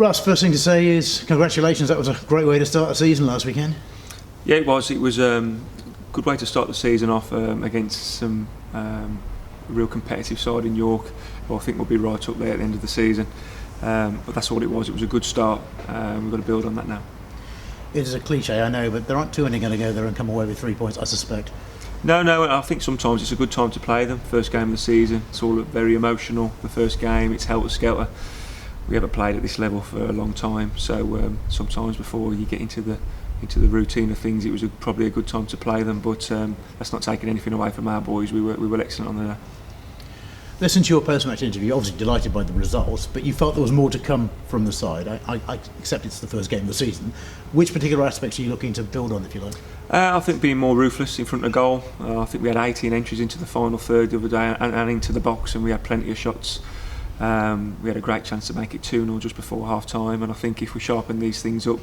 Russ, first thing to say is congratulations. That was a great way to start the season last weekend. Yeah, it was. It was a good way to start the season off against some real competitive side in York, who I think will be right up there at the end of the season. But that's all it was. It was a good start. We've got to build on that now. It is a cliche, I know, but there aren't too many going to go there and come away with 3 points, I suspect. No, I think sometimes it's a good time to play them. First game of the season, it's all very emotional. The first game, it's helter-skelter. We haven't played at this level for a long time, so sometimes before you get into the routine of things, it was probably a good time to play them. But that's not taking anything away from our boys. We were excellent on the day. Listen to your post-match interview, obviously delighted by the results, but you felt there was more to come from the side. I accept it's the first game of the season. Which particular aspects are you looking to build on, if you like? I think being more ruthless in front of goal. I think we had 18 entries into the final third the other day and into the box, and we had plenty of shots. We had a great chance to make it 2-0 just before half time, and I think if we sharpen these things up,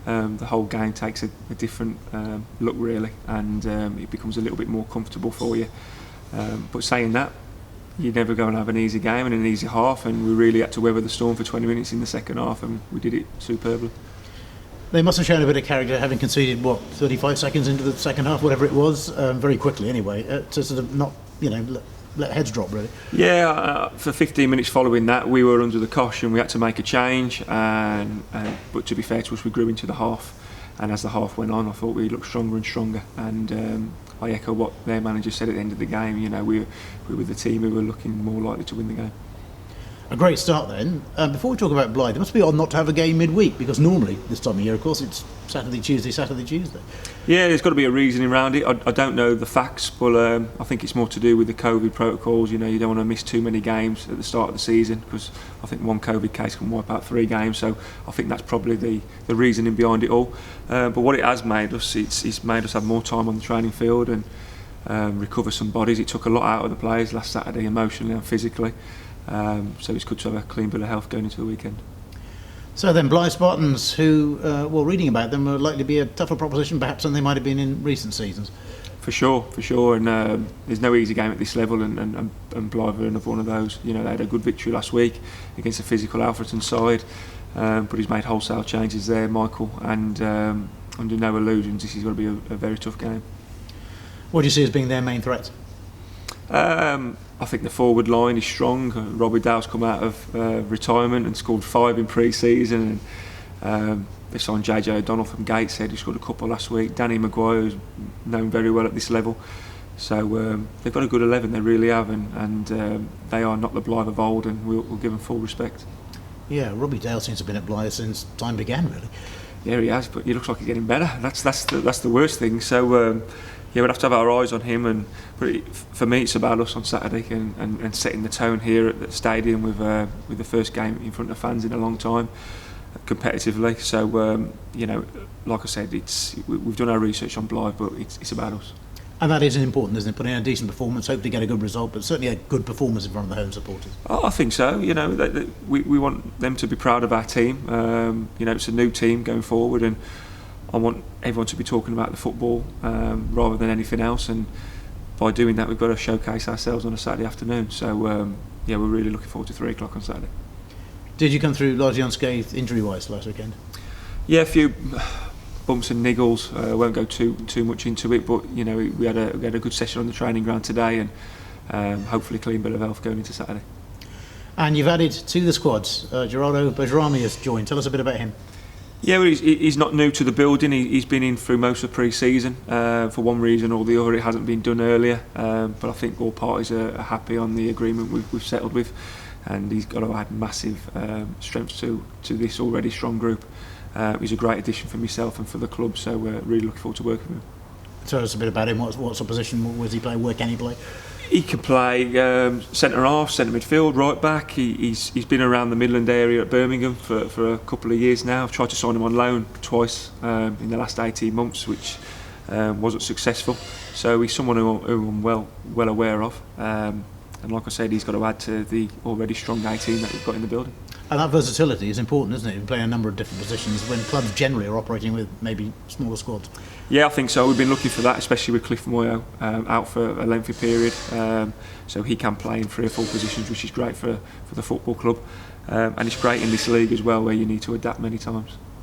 the whole game takes a different look really, and it becomes a little bit more comfortable for you. But saying that, you're never going to have an easy game and an easy half, and we really had to weather the storm for 20 minutes in the second half, and we did it superbly. They must have shown a bit of character, having conceded 35 seconds into the second half, whatever it was, very quickly anyway, to sort of not let heads drop really. Yeah, for 15 minutes following that we were under the cosh and we had to make a change, but to be fair to us, we grew into the half, and as the half went on I thought we looked stronger and stronger, and I echo what their manager said at the end of the game. We were the team who were looking more likely to win the game. A great start then. Before we talk about Blyth, it must be odd not to have a game midweek, because normally this time of year, of course, it's Saturday, Tuesday. Yeah, there's got to be a reasoning around it. I don't know the facts, but I think it's more to do with the COVID protocols. You don't want to miss too many games at the start of the season, because I think one COVID case can wipe out 3 games. So I think that's probably the reasoning behind it all. But what it has made us, it's made us have more time on the training field and recover some bodies. It took a lot out of the players last Saturday, emotionally and physically. So it's good to have a clean bill of health going into the weekend. So then, Blyth Spartans, who, reading about them, are likely to be a tougher proposition perhaps than they might have been in recent seasons. For sure, and there's no easy game at this level, and Blyth are another one of those. They had a good victory last week against a physical Alfreton side, but he's made wholesale changes there, Michael, and under no illusions, this is going to be a very tough game. What do you see as being their main threat? I think the forward line is strong. Robbie Dow's come out of retirement and scored 5 in pre-season. And they signed JJ O'Donnell from Gateshead, who scored a couple last week. Danny Maguire, who's known very well at this level. So they've got a good 11, they really have, and they are not the Blyth of old, and we'll give them full respect. Yeah, Robbie Dale seems to have been at Blyth since time began, really. Yeah, he has, but he looks like he's getting better. That's the worst thing. So yeah, we'll have to have our eyes on him, but for me it's about us on Saturday and setting the tone here at the stadium with the first game in front of fans in a long time, competitively. So like I said, we've done our research on Blyth, but it's about us. And that is important, isn't it? Putting in a decent performance, hope to get a good result, but certainly a good performance in front of the home supporters. Oh, I think so. We want them to be proud of our team. It's a new team going forward, and I want everyone to be talking about the football rather than anything else. And by doing that, we've got to showcase ourselves on a Saturday afternoon. So we're really looking forward to 3 o'clock on Saturday. Did you come through largely unscathed injury-wise last weekend? Yeah, a few bumps and niggles. I won't go too much into it, but we had a good session on the training ground today, and hopefully a clean bill of health going into Saturday. And you've added to the squads. Gerardo Bajrami has joined. Tell us a bit about him. Yeah, well, he's not new to the building. He's been in through most of pre-season. For one reason or the other, it hasn't been done earlier. But I think all parties are happy on the agreement we've settled with, and he's got to add massive strength to this already strong group. He's a great addition for myself and for the club, so we're really looking forward to working with him. Tell us a bit about him. What sort of position was he play? Where can he play? He can play centre half, centre midfield, right back. He's been around the Midland area at Birmingham for a couple of years now. I've tried to sign him on loan twice in the last 18 months, which wasn't successful. So he's someone who I'm well aware of. And like I said, he's got to add to the already strong 18 that we've got in the building. And that versatility is important, isn't it? You can play a number of different positions when clubs generally are operating with maybe smaller squads. Yeah, I think so. We've been looking for that, especially with Cliff Moyo out for a lengthy period. So he can play in 3 or 4 positions, which is great for the football club. And it's great in this league as well, where you need to adapt many times.